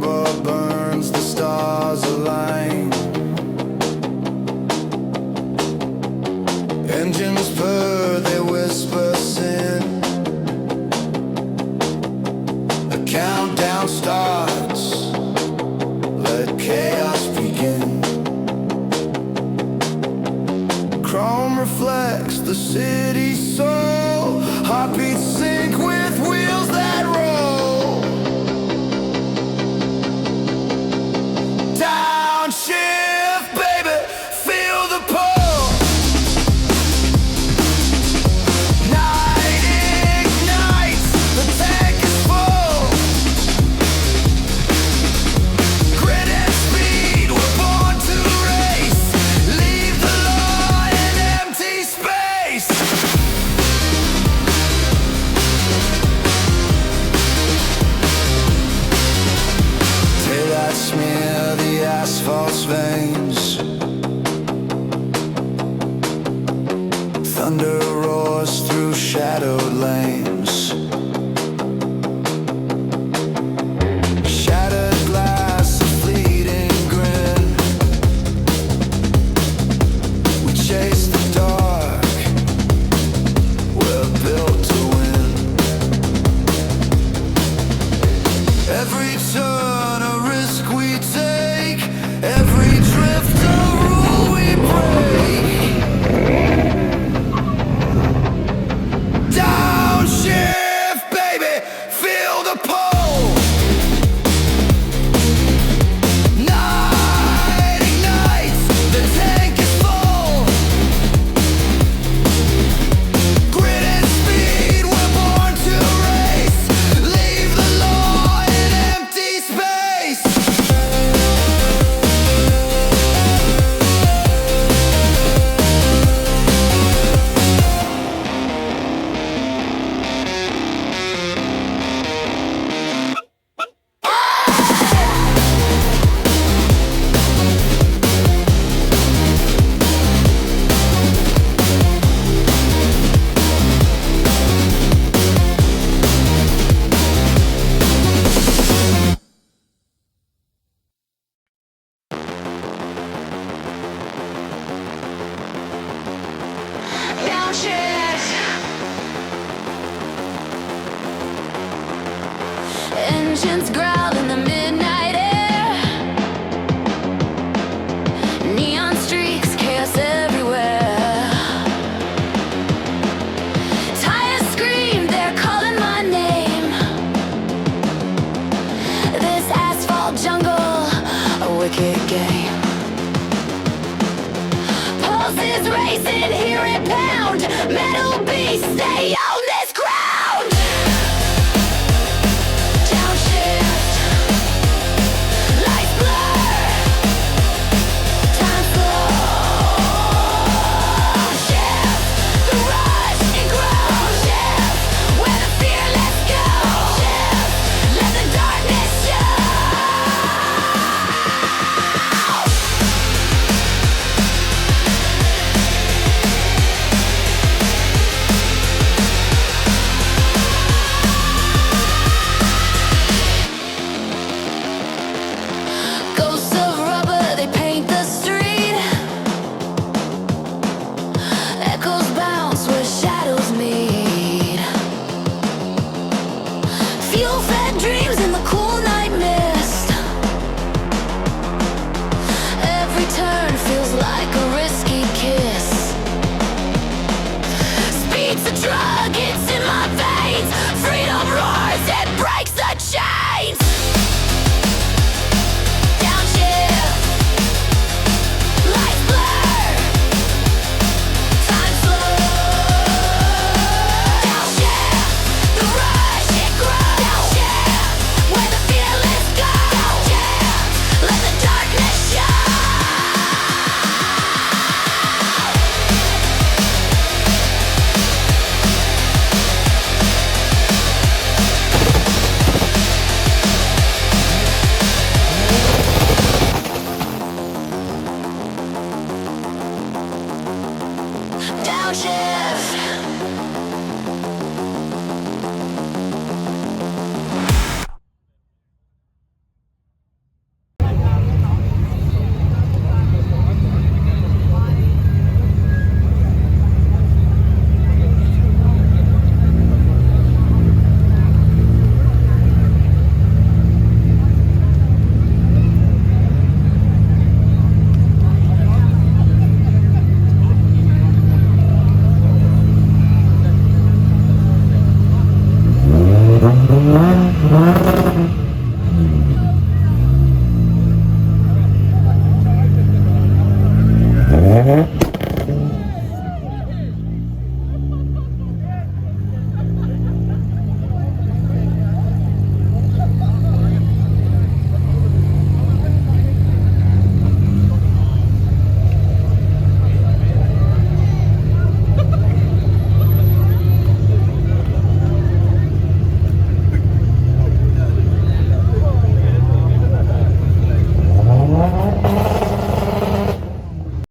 rubber burns, the stars align. Engines purr, they whisper sin. A countdown starts, let chaos begin. Chrome reflects the city's soul, heartbeats sync with wheels that roll. Downshift, baby, feel the pull. Night ignites, the tank is full. Grit and speed, we're born to race. Leave the law in empty space. Daylight smear the asphalt's veins. Thunder roars through shadowed lanes. Shattered glass, a fleeting grin. We chase the dark, we're built to win. Every turn a risk we take, every drift a rule we break. Downshift, baby, feel the pull. Night ignites, the tank is full. Grit and speed, we're born to race. Leave the law in empty space. Downshift. Engines growl in the midnight air. Neon streaks, chaos everywhere. Tires scream, they're calling my name. This asphalt jungle, a wicked game. Pulses racing, hear it pound. Metal beast, stay